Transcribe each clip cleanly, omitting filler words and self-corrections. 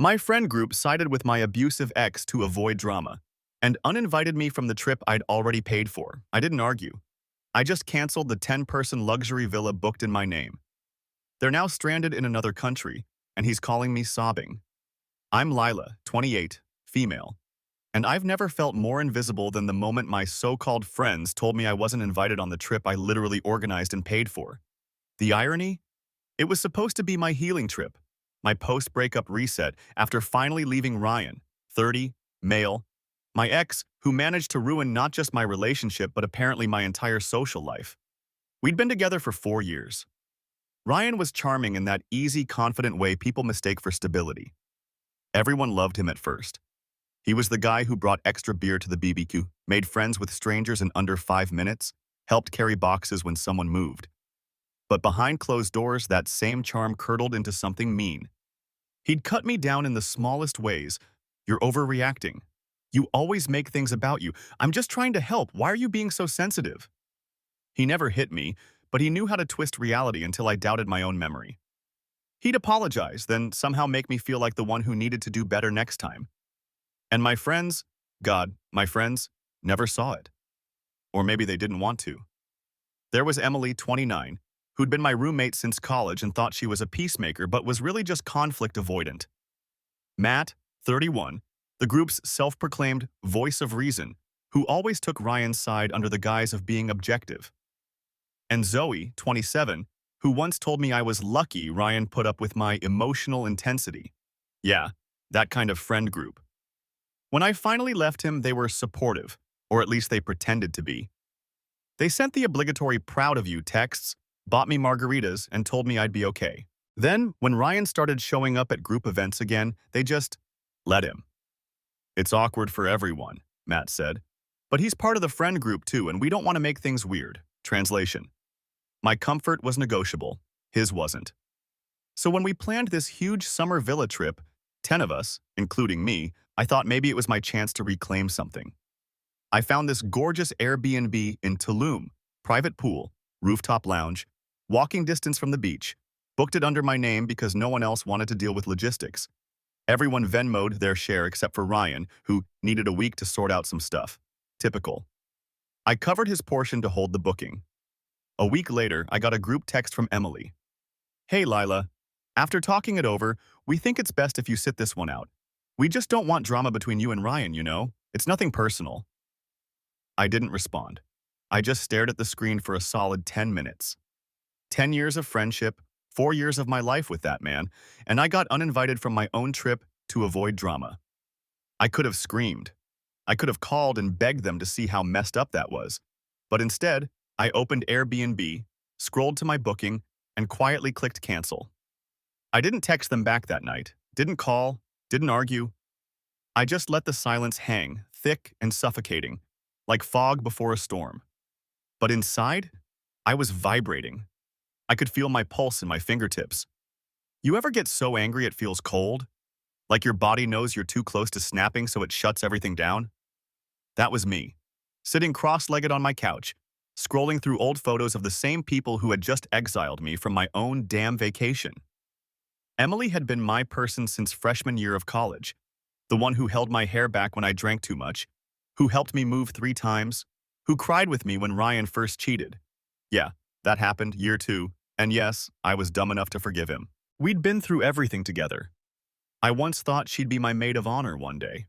My friend group sided with my abusive ex to avoid drama and uninvited me from the trip I'd already paid for. I didn't argue. I just canceled the 10-person luxury villa booked in my name. They're now stranded in another country, and he's calling me sobbing. I'm Lila, 28, female, and I've never felt more invisible than the moment my so-called friends told me I wasn't invited on the trip I literally organized and paid for. The irony? It was supposed to be my healing trip, my post-breakup reset after finally leaving Ryan, 30, male, my ex, who managed to ruin not just my relationship but apparently my entire social life. We'd been together for 4 years. Ryan was charming in that easy, confident way people mistake for stability. Everyone loved him at first. He was the guy who brought extra beer to the BBQ, made friends with strangers in under 5 minutes, helped carry boxes when someone moved. But behind closed doors, that same charm curdled into something mean. He'd cut me down in the smallest ways. You're overreacting. You always make things about you. I'm just trying to help. Why are you being so sensitive? He never hit me, but he knew how to twist reality until I doubted my own memory. He'd apologize, then somehow make me feel like the one who needed to do better next time. And my friends, God, my friends, never saw it. Or maybe they didn't want to. There was Emily, 29, who'd been my roommate since college and thought she was a peacemaker but was really just conflict avoidant. Matt, 31, the group's self-proclaimed voice of reason, who always took Ryan's side under the guise of being objective. And Zoe, 27, who once told me I was lucky Ryan put up with my emotional intensity. Yeah, that kind of friend group. When I finally left him, they were supportive, or at least they pretended to be. They sent the obligatory proud of you texts, bought me margaritas, and told me I'd be okay. Then, when Ryan started showing up at group events again, they just let him. It's awkward for everyone, Matt said. But he's part of the friend group too, and we don't want to make things weird. Translation. My comfort was negotiable. His wasn't. So when we planned this huge summer villa trip, 10 of us, including me, I thought maybe it was my chance to reclaim something. I found this gorgeous Airbnb in Tulum, private pool, rooftop lounge, walking distance from the beach, booked it under my name because no one else wanted to deal with logistics. Everyone Venmo'd their share except for Ryan, who needed a week to sort out some stuff. Typical. I covered his portion to hold the booking. A week later, I got a group text from Emily. Hey, Lila. After talking it over, we think it's best if you sit this one out. We just don't want drama between you and Ryan, you know? It's nothing personal. I didn't respond. I just stared at the screen for a solid 10 minutes. 10 years of friendship, 4 years of my life with that man, and I got uninvited from my own trip to avoid drama. I could have screamed. I could have called and begged them to see how messed up that was. But instead, I opened Airbnb, scrolled to my booking, and quietly clicked cancel. I didn't text them back that night, didn't call, didn't argue. I just let the silence hang, thick and suffocating, like fog before a storm. But inside, I was vibrating. I could feel my pulse in my fingertips. You ever get so angry it feels cold? Like your body knows you're too close to snapping so it shuts everything down? That was me, sitting cross-legged on my couch, scrolling through old photos of the same people who had just exiled me from my own damn vacation. Emily had been my person since freshman year of college, the one who held my hair back when I drank too much, who helped me move 3 times, who cried with me when Ryan first cheated. Yeah, that happened year 2, and yes, I was dumb enough to forgive him. We'd been through everything together. I once thought she'd be my maid of honor one day.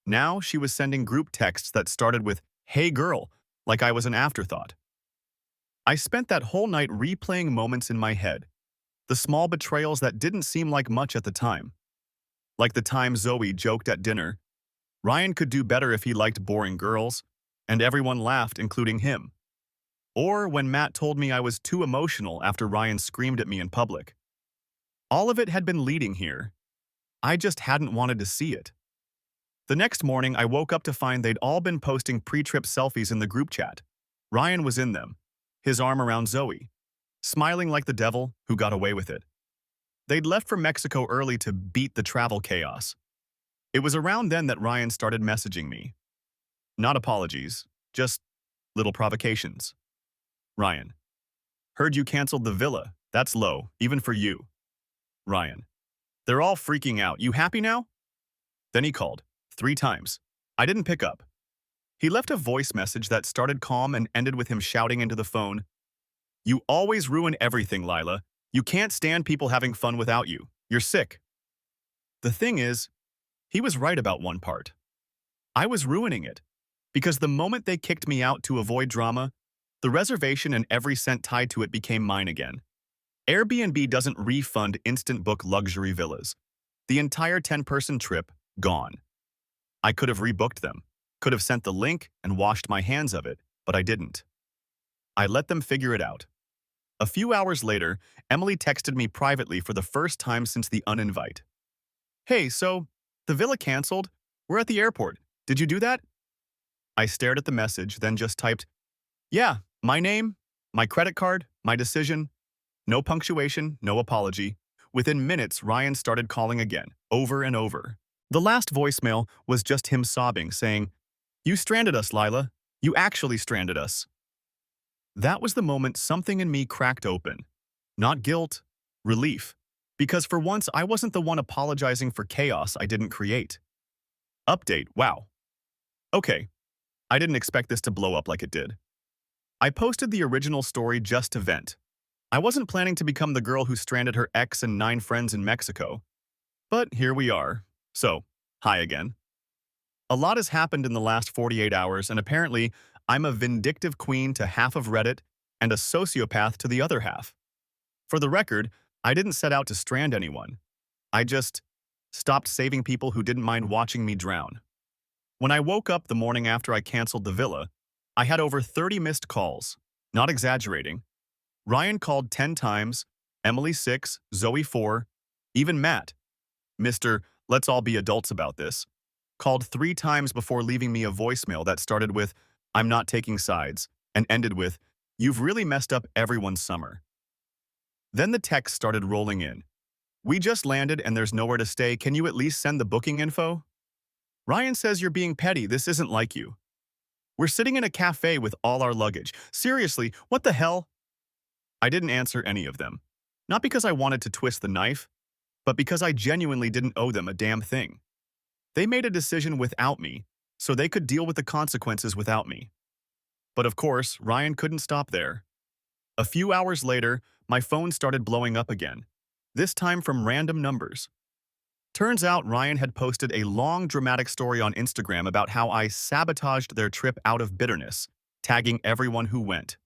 Now she was sending group texts that started with, "Hey girl," like I was an afterthought. I spent that whole night replaying moments in my head, the small betrayals that didn't seem like much at the time. Like the time Zoe joked at dinner, Ryan could do better if he liked boring girls, and everyone laughed, including him. Or when Matt told me I was too emotional after Ryan screamed at me in public. All of it had been leading here. I just hadn't wanted to see it. The next morning, I woke up to find they'd all been posting pre-trip selfies in the group chat. Ryan was in them, his arm around Zoe, smiling like the devil who got away with it. They'd left for Mexico early to beat the travel chaos. It was around then that Ryan started messaging me. Not apologies, just little provocations. Ryan. Heard you canceled the villa. That's low, even for you. Ryan. They're all freaking out. You happy now? Then he called. 3 times. I didn't pick up. He left a voice message that started calm and ended with him shouting into the phone, "You always ruin everything, Lila. You can't stand people having fun without you. You're sick." The thing is, he was right about one part. I was ruining it. Because the moment they kicked me out to avoid drama, the reservation and every cent tied to it became mine again. Airbnb doesn't refund instant book luxury villas. The entire 10-person trip, gone. I could have rebooked them, could have sent the link and washed my hands of it, but I didn't. I let them figure it out. A few hours later, Emily texted me privately for the first time since the uninvite. "Hey, so, the villa canceled? We're at the airport. Did you do that?" I stared at the message, then just typed, "Yeah, my name, my credit card, my decision." No punctuation, no apology. Within minutes, Ryan started calling again, over and over. The last voicemail was just him sobbing, saying, "You stranded us, Lila. You actually stranded us." That was the moment something in me cracked open. Not guilt, relief. Because for once, I wasn't the one apologizing for chaos I didn't create. Update, wow. Okay, I didn't expect this to blow up like it did. I posted the original story just to vent. I wasn't planning to become the girl who stranded her ex and 9 friends in Mexico. But here we are. So, hi again. A lot has happened in the last 48 hours, and apparently, I'm a vindictive queen to half of Reddit and a sociopath to the other half. For the record, I didn't set out to strand anyone. I just stopped saving people who didn't mind watching me drown. When I woke up the morning after I canceled the villa, I had over 30 missed calls. Not exaggerating. Ryan called 10 times, Emily 6, Zoe 4, even Matt, Mr. Let's all be adults about this, called 3 times before leaving me a voicemail that started with, "I'm not taking sides," and ended with, "You've really messed up everyone's summer." Then the text started rolling in. "We just landed and there's nowhere to stay. Can you at least send the booking info?" "Ryan says you're being petty. This isn't like you. We're sitting in a cafe with all our luggage. Seriously, what the hell?" I didn't answer any of them. Not because I wanted to twist the knife, but because I genuinely didn't owe them a damn thing. They made a decision without me, so they could deal with the consequences without me. But of course, Ryan couldn't stop there. A few hours later, my phone started blowing up again, this time from random numbers. Turns out Ryan had posted a long, dramatic story on Instagram about how I sabotaged their trip out of bitterness, tagging everyone who went.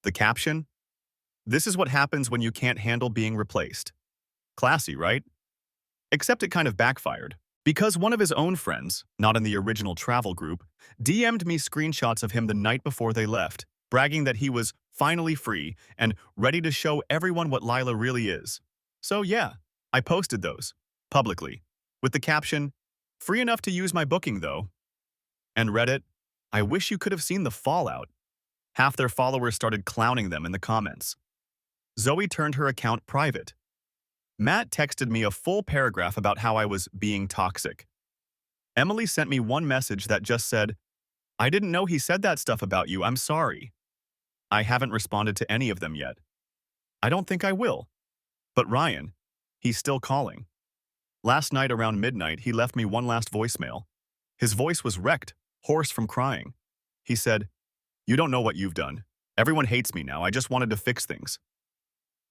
The caption? "This is what happens when you can't handle being replaced." Classy, right? Except it kind of backfired. Because one of his own friends, not in the original travel group, DM'd me screenshots of him the night before they left, bragging that he was finally free and ready to show everyone what Lila really is. So yeah, I posted those, publicly, with the caption, "Free enough to use my booking though." And Reddit, I wish you could have seen the fallout. Half their followers started clowning them in the comments. Zoe turned her account private. Matt texted me a full paragraph about how I was being toxic. Emily sent me one message that just said, "I didn't know he said that stuff about you, I'm sorry." I haven't responded to any of them yet. I don't think I will. But Ryan, he's still calling. Last night around midnight, he left me one last voicemail. His voice was wrecked, hoarse from crying. He said, "You don't know what you've done. Everyone hates me now, I just wanted to fix things."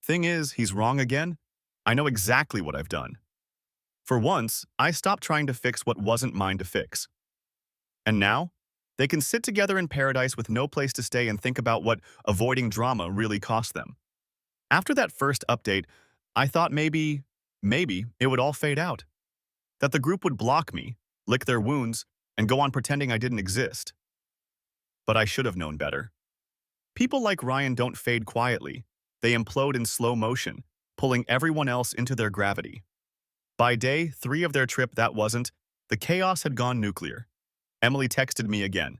Thing is, he's wrong again. I know exactly what I've done. For once, I stopped trying to fix what wasn't mine to fix. And now, they can sit together in paradise with no place to stay and think about what avoiding drama really cost them. After that first update, I thought maybe it would all fade out. That the group would block me, lick their wounds, and go on pretending I didn't exist. But I should have known better. People like Ryan don't fade quietly. They implode in slow motion, pulling everyone else into their gravity. By day 3 of their trip, the chaos had gone nuclear. Emily texted me again.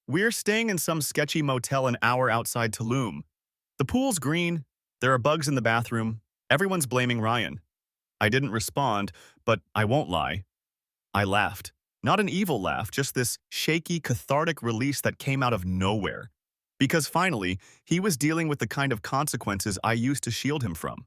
"We're staying in some sketchy motel an hour outside Tulum. The pool's green, there are bugs in the bathroom, everyone's blaming Ryan." I didn't respond, but I won't lie. I laughed. Not an evil laugh, just this shaky, cathartic release that came out of nowhere. Because finally, he was dealing with the kind of consequences I used to shield him from.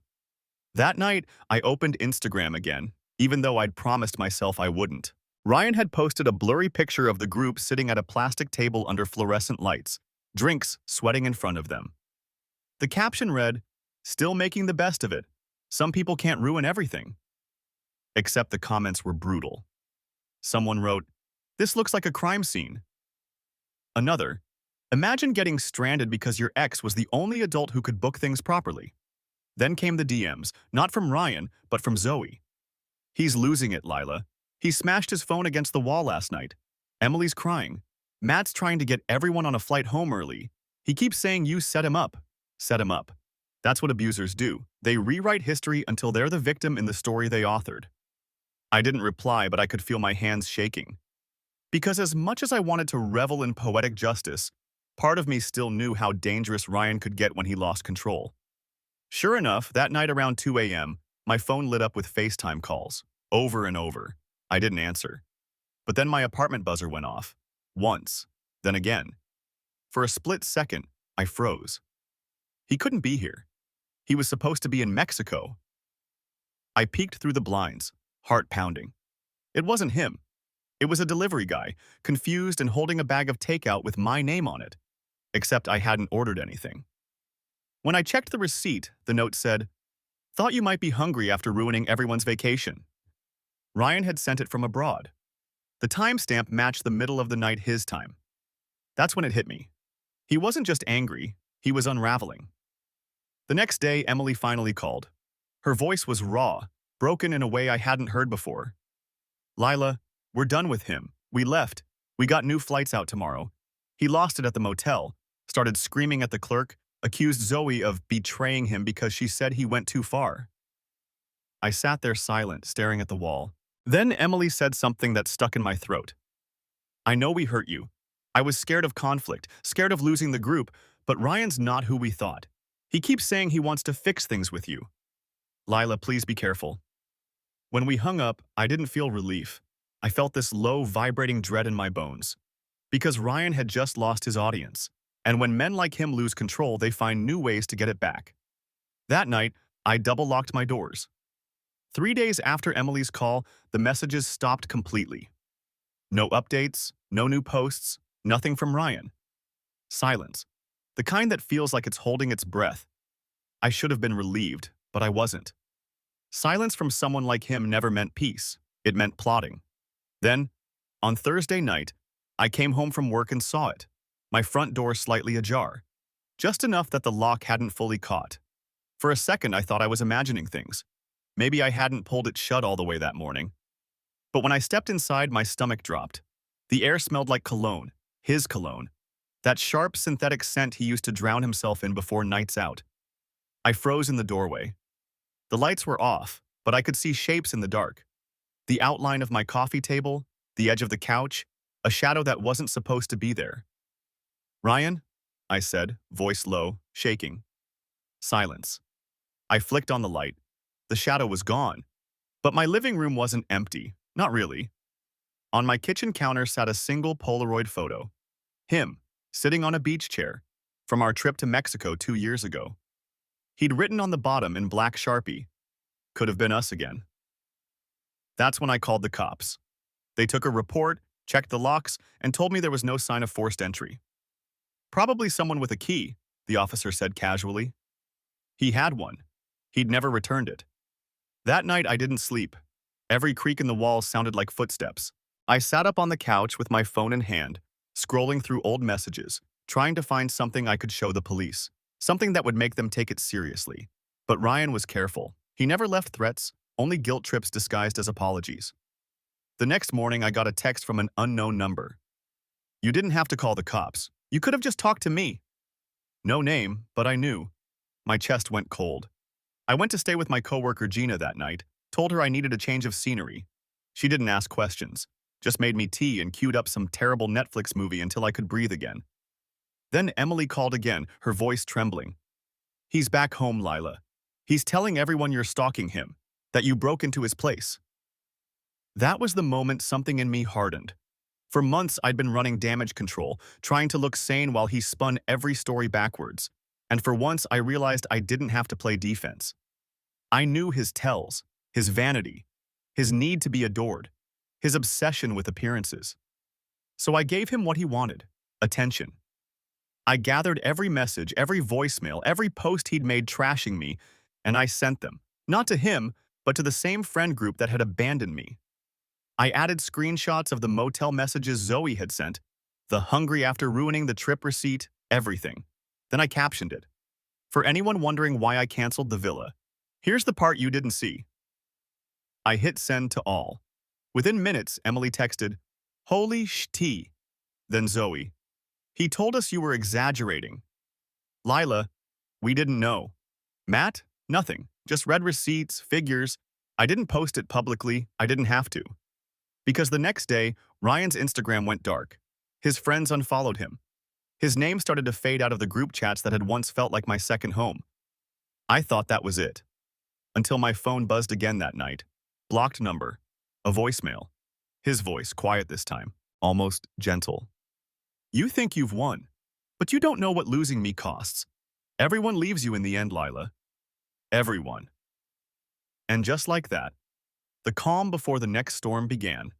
That night, I opened Instagram again, even though I'd promised myself I wouldn't. Ryan had posted a blurry picture of the group sitting at a plastic table under fluorescent lights, drinks sweating in front of them. The caption read, "Still making the best of it. Some people can't ruin everything." Except the comments were brutal. Someone wrote, "This looks like a crime scene." Another, "Imagine getting stranded because your ex was the only adult who could book things properly." Then came the DMs, not from Ryan, but from Zoe. "He's losing it, Lila. He smashed his phone against the wall last night. Emily's crying. Matt's trying to get everyone on a flight home early. He keeps saying you set him up." Set him up. That's what abusers do. They rewrite history until they're the victim in the story they authored. I didn't reply, but I could feel my hands shaking. Because as much as I wanted to revel in poetic justice, part of me still knew how dangerous Ryan could get when he lost control. Sure enough, that night around 2 a.m., my phone lit up with FaceTime calls, over and over. I didn't answer. But then my apartment buzzer went off. Once, then again. For a split second, I froze. He couldn't be here. He was supposed to be in Mexico. I peeked through the blinds, heart pounding. It wasn't him. It was a delivery guy, confused and holding a bag of takeout with my name on it. Except I hadn't ordered anything. When I checked the receipt, the note said, "Thought you might be hungry after ruining everyone's vacation." Ryan had sent it from abroad. The timestamp matched the middle of the night his time. That's when it hit me. He wasn't just angry, he was unraveling. The next day, Emily finally called. Her voice was raw, broken in a way I hadn't heard before. "Lila, we're done with him. We left. We got new flights out tomorrow. He lost it at the motel, started screaming at the clerk, accused Zoe of betraying him because she said he went too far." I sat there silent, staring at the wall. Then Emily said something that stuck in my throat. "I know we hurt you. I was scared of conflict, scared of losing the group, but Ryan's not who we thought. He keeps saying he wants to fix things with you. Lila, please be careful." When we hung up, I didn't feel relief. I felt this low, vibrating dread in my bones. Because Ryan had just lost his audience. And when men like him lose control, they find new ways to get it back. That night, I double-locked my doors. 3 days after Emily's call, the messages stopped completely. No updates, no new posts, nothing from Ryan. Silence. The kind that feels like it's holding its breath. I should have been relieved, but I wasn't. Silence from someone like him never meant peace. It meant plotting. Then, on Thursday night, I came home from work and saw it. My front door slightly ajar. Just enough that the lock hadn't fully caught. For a second, I thought I was imagining things. Maybe I hadn't pulled it shut all the way that morning. But when I stepped inside, my stomach dropped. The air smelled like cologne, his cologne. That sharp synthetic scent he used to drown himself in before nights out. I froze in the doorway. The lights were off, but I could see shapes in the dark. The outline of my coffee table, the edge of the couch, a shadow that wasn't supposed to be there. "Ryan?" I said, voice low, shaking. Silence. I flicked on the light. The shadow was gone. But my living room wasn't empty, not really. On my kitchen counter sat a single Polaroid photo. Him, sitting on a beach chair, from our trip to Mexico 2 years ago. He'd written on the bottom in black Sharpie, "Could have been us again." That's when I called the cops. They took a report, checked the locks, and told me there was no sign of forced entry. "Probably someone with a key," the officer said casually. He had one. He'd never returned it. That night I didn't sleep. Every creak in the walls sounded like footsteps. I sat up on the couch with my phone in hand, scrolling through old messages, trying to find something I could show the police. Something that would make them take it seriously. But Ryan was careful. He never left threats, only guilt trips disguised as apologies. The next morning, I got a text from an unknown number. "You didn't have to call the cops. You could have just talked to me." No name, but I knew. My chest went cold. I went to stay with my coworker Gina that night, told her I needed a change of scenery. She didn't ask questions, just made me tea and queued up some terrible Netflix movie until I could breathe again. Then Emily called again, her voice trembling. "He's back home, Lila. He's telling everyone you're stalking him, that you broke into his place." That was the moment something in me hardened. For months, I'd been running damage control, trying to look sane while he spun every story backwards. And for once, I realized I didn't have to play defense. I knew his tells, his vanity, his need to be adored, his obsession with appearances. So I gave him what he wanted, attention. I gathered every message, every voicemail, every post he'd made trashing me, and I sent them, not to him, but to the same friend group that had abandoned me. I added screenshots of the motel messages Zoe had sent, the hungry after ruining the trip receipt, everything. Then I captioned it. For anyone wondering why I canceled the villa, here's the part you didn't see. I hit send to all. Within minutes, Emily texted, "Holy sh*t." Then Zoe, "He told us you were exaggerating." Lila, "We didn't know." Matt, "Nothing. Just read receipts, figures. I didn't post it publicly. I didn't have to." Because the next day, Ryan's Instagram went dark. His friends unfollowed him. His name started to fade out of the group chats that had once felt like my second home. I thought that was it. Until my phone buzzed again that night. Blocked number. A voicemail. His voice, quiet this time, almost gentle. "You think you've won, but you don't know what losing me costs. Everyone leaves you in the end, Lila. Everyone." And just like that, the calm before the next storm began.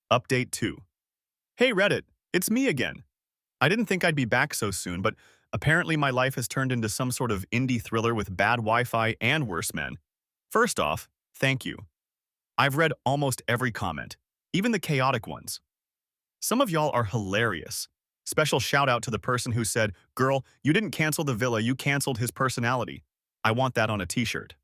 Update 2. Hey Reddit, it's me again. I didn't think I'd be back so soon, but apparently my life has turned into some sort of indie thriller with bad Wi-Fi and worse men. First off, thank you. I've read almost every comment, even the chaotic ones. Some of y'all are hilarious. Special shout out to the person who said, "Girl, you didn't cancel the villa, you canceled his personality. I want that on a t-shirt."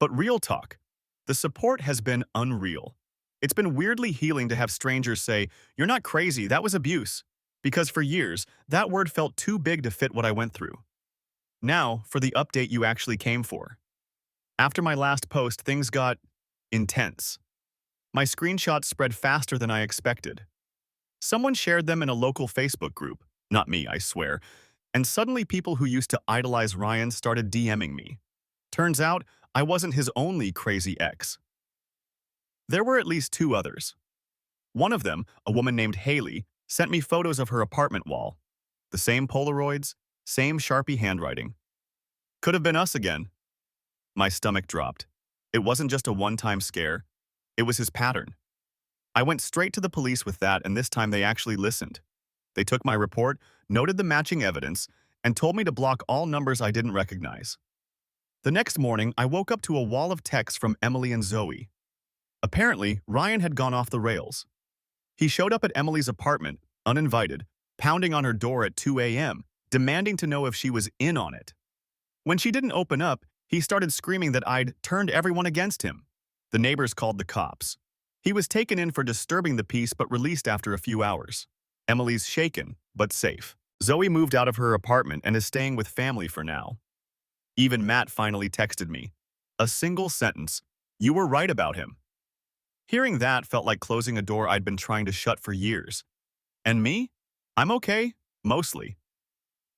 But real talk, the support has been unreal. It's been weirdly healing to have strangers say, "You're not crazy, that was abuse." Because for years, that word felt too big to fit what I went through. Now, for the update you actually came for. After my last post, things got intense. My screenshots spread faster than I expected. Someone shared them in a local Facebook group, not me, I swear, and suddenly people who used to idolize Ryan started DMing me. Turns out, I wasn't his only crazy ex. There were at least 2 others. One of them, a woman named Haley, sent me photos of her apartment wall. The same Polaroids, same Sharpie handwriting. Could have been us again. My stomach dropped. It wasn't just a one-time scare. It was his pattern. I went straight to the police with that, and this time they actually listened. They took my report, noted the matching evidence, and told me to block all numbers I didn't recognize. The next morning, I woke up to a wall of texts from Emily and Zoe. Apparently, Ryan had gone off the rails. He showed up at Emily's apartment, uninvited, pounding on her door at 2 a.m., demanding to know if she was in on it. When she didn't open up, he started screaming that I'd turned everyone against him. The neighbors called the cops. He was taken in for disturbing the peace but released after a few hours. Emily's shaken, but safe. Zoe moved out of her apartment and is staying with family for now. Even Matt finally texted me. A single sentence. "You were right about him." Hearing that felt like closing a door I'd been trying to shut for years. And me? I'm okay, mostly.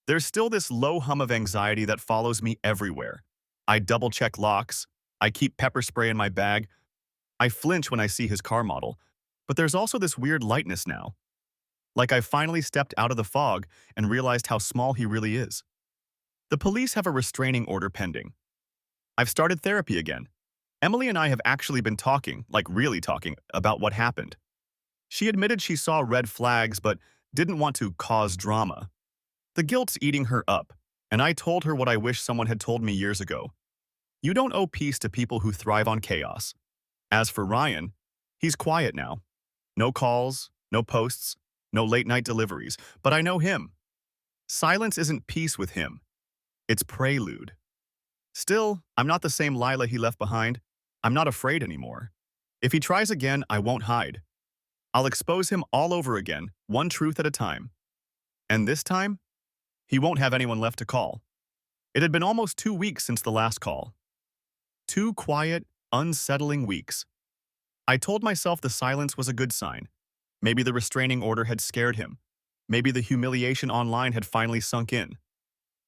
There's still this low hum of anxiety that follows me everywhere. I double-check locks. I keep pepper spray in my bag. I flinch when I see his car model. But there's also this weird lightness now. Like I finally stepped out of the fog and realized how small he really is. The police have a restraining order pending. I've started therapy again. Emily and I have actually been talking, like really talking, about what happened. She admitted she saw red flags but didn't want to cause drama. The guilt's eating her up, and I told her what I wish someone had told me years ago. You don't owe peace to people who thrive on chaos. As for Ryan, he's quiet now. No calls, no posts, no late-night deliveries, but I know him. Silence isn't peace with him. It's prelude. Still, I'm not the same Lila he left behind. I'm not afraid anymore. If he tries again, I won't hide. I'll expose him all over again, one truth at a time. And this time, he won't have anyone left to call. It had been almost 2 weeks since the last call. 2 quiet, unsettling weeks. I told myself the silence was a good sign. Maybe the restraining order had scared him. Maybe the humiliation online had finally sunk in.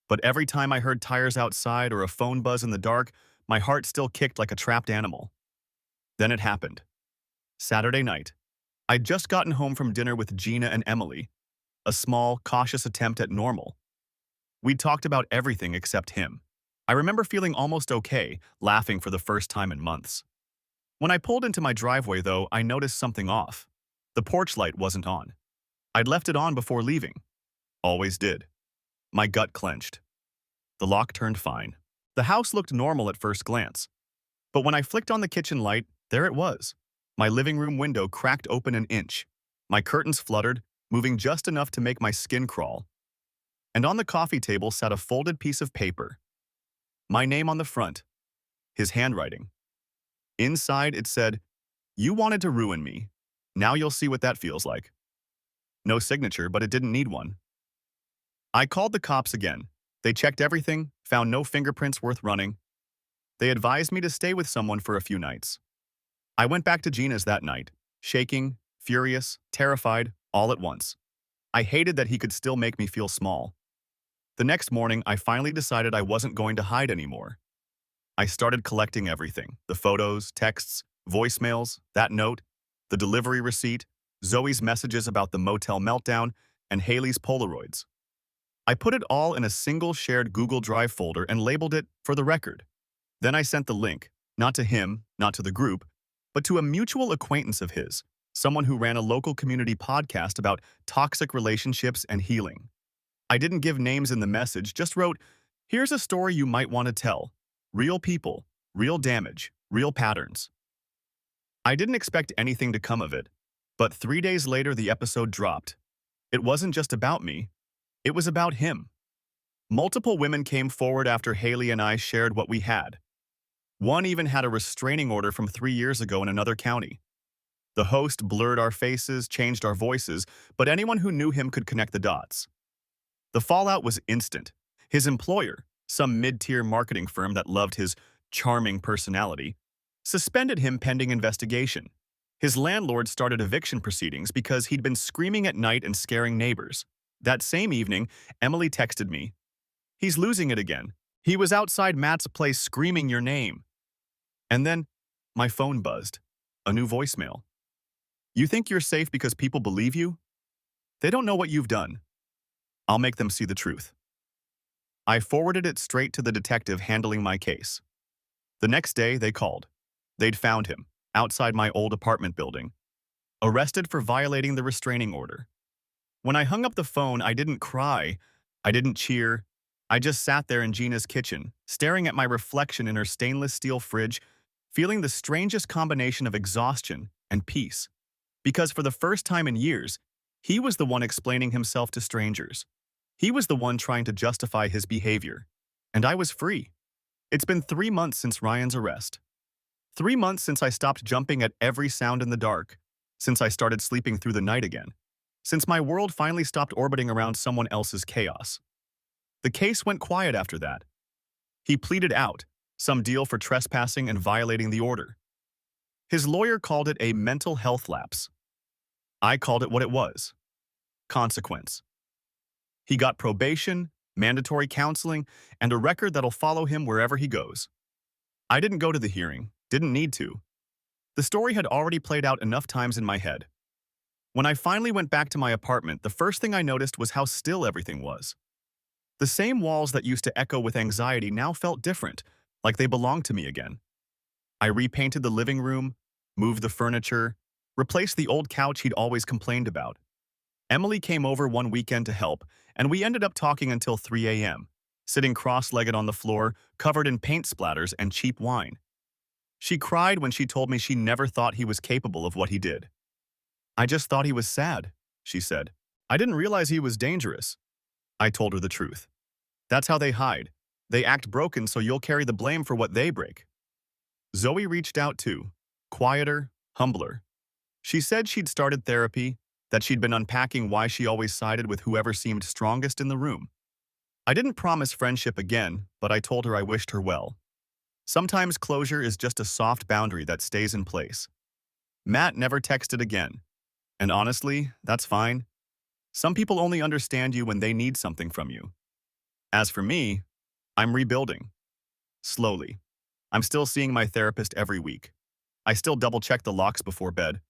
But every time I heard tires outside or a phone buzz in the dark, my heart still kicked like a trapped animal. Then it happened. Saturday night. I'd just gotten home from dinner with Gina and Emily. A small, cautious attempt at normal. We'd talked about everything except him. I remember feeling almost okay, laughing for the first time in months. When I pulled into my driveway, though, I noticed something off. The porch light wasn't on. I'd left it on before leaving. Always did. My gut clenched. The lock turned fine. The house looked normal at first glance. But when I flicked on the kitchen light, there it was. My living room window cracked open an inch. My curtains fluttered, moving just enough to make my skin crawl. And on the coffee table sat a folded piece of paper. My name on the front. His handwriting. Inside it said, "You wanted to ruin me. Now you'll see what that feels like." No signature, but it didn't need one. I called the cops again. They checked everything, found no fingerprints worth running. They advised me to stay with someone for a few nights. I went back to Gina's that night, shaking, furious, terrified, all at once. I hated that he could still make me feel small. The next morning, I finally decided I wasn't going to hide anymore. I started collecting everything: the photos, texts, voicemails, that note, the delivery receipt, Zoe's messages about the motel meltdown, and Haley's Polaroids. I put it all in a single shared Google Drive folder and labeled it "For the Record." Then I sent the link, not to him, not to the group, but to a mutual acquaintance of his, someone who ran a local community podcast about toxic relationships and healing. I didn't give names in the message, just wrote, "Here's a story you might want to tell. Real people, real damage, real patterns." I didn't expect anything to come of it, but 3 days later the episode dropped. It wasn't just about me, it was about him. Multiple women came forward after Haley and I shared what we had. One even had a restraining order from 3 years ago in another county. The host blurred our faces, changed our voices, but anyone who knew him could connect the dots. The fallout was instant. His employer, some mid-tier marketing firm that loved his charming personality, suspended him pending investigation. His landlord started eviction proceedings because he'd been screaming at night and scaring neighbors. That same evening, Emily texted me, "He's losing it again. He was outside Matt's place screaming your name." And then, my phone buzzed. A new voicemail. "You think you're safe because people believe you? They don't know what you've done. I'll make them see the truth." I forwarded it straight to the detective handling my case. The next day, they called. They'd found him, outside my old apartment building, arrested for violating the restraining order. When I hung up the phone, I didn't cry. I didn't cheer. I just sat there in Gina's kitchen, staring at my reflection in her stainless steel fridge, feeling the strangest combination of exhaustion and peace. Because for the first time in years, he was the one explaining himself to strangers. He was the one trying to justify his behavior. And I was free. It's been 3 months since Ryan's arrest. 3 months since I stopped jumping at every sound in the dark. Since I started sleeping through the night again. Since my world finally stopped orbiting around someone else's chaos. The case went quiet after that. He pleaded out, some deal for trespassing and violating the order. His lawyer called it a mental health lapse. I called it what it was: consequence. He got probation, mandatory counseling, and a record that'll follow him wherever he goes. I didn't go to the hearing, didn't need to. The story had already played out enough times in my head. When I finally went back to my apartment, the first thing I noticed was how still everything was. The same walls that used to echo with anxiety now felt different, like they belonged to me again. I repainted the living room, moved the furniture, replaced the old couch he'd always complained about. Emily came over one weekend to help, and we ended up talking until 3 a.m., sitting cross-legged on the floor, covered in paint splatters and cheap wine. She cried when she told me she never thought he was capable of what he did. "I just thought he was sad," she said. "I didn't realize he was dangerous." I told her the truth. That's how they hide. They act broken so you'll carry the blame for what they break. Zoe reached out too, quieter, humbler. She said she'd started therapy, that she'd been unpacking why she always sided with whoever seemed strongest in the room. I didn't promise friendship again, but I told her I wished her well. Sometimes closure is just a soft boundary that stays in place. Matt never texted again. And honestly, that's fine. Some people only understand you when they need something from you. As for me, I'm rebuilding. Slowly. I'm still seeing my therapist every week. I still double-check the locks before bed.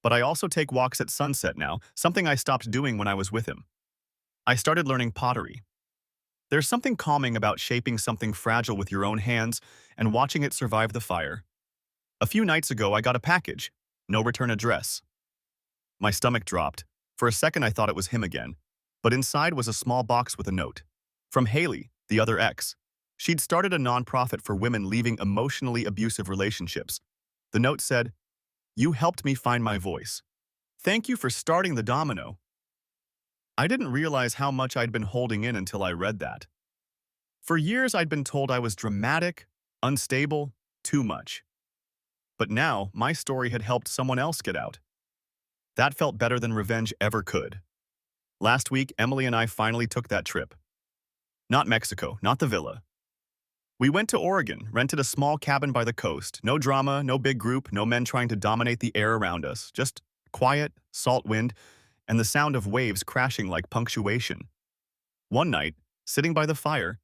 But I also take walks at sunset now, something I stopped doing when I was with him. I started learning pottery. There's something calming about shaping something fragile with your own hands and watching it survive the fire. A few nights ago, I got a package. No return address. My stomach dropped. For a second, I thought it was him again. But inside was a small box with a note. From Haley, the other ex. She'd started a nonprofit for women leaving emotionally abusive relationships. The note said, "You helped me find my voice. Thank you for starting the domino." I didn't realize how much I'd been holding in until I read that. For years, I'd been told I was dramatic, unstable, too much. But now, my story had helped someone else get out. That felt better than revenge ever could. Last week, Emily and I finally took that trip. Not Mexico, not the villa. We went to Oregon, rented a small cabin by the coast. No drama, no big group, no men trying to dominate the air around us. Just quiet, salt wind, and the sound of waves crashing like punctuation. One night, sitting by the fire,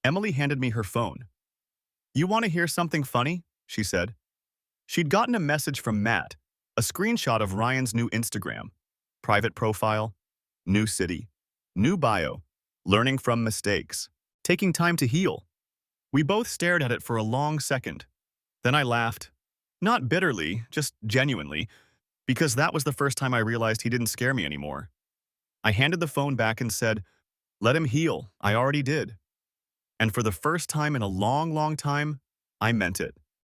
Emily handed me her phone. "You want to hear something funny?" she said. She'd gotten a message from Matt, a screenshot of Ryan's new Instagram. Private profile, new city, new bio, learning from mistakes, taking time to heal. We both stared at it for a long second. Then I laughed. Not bitterly, just genuinely, because that was the first time I realized he didn't scare me anymore. I handed the phone back and said, "Let him heal, I already did." And for the first time in a long, long time, I meant it.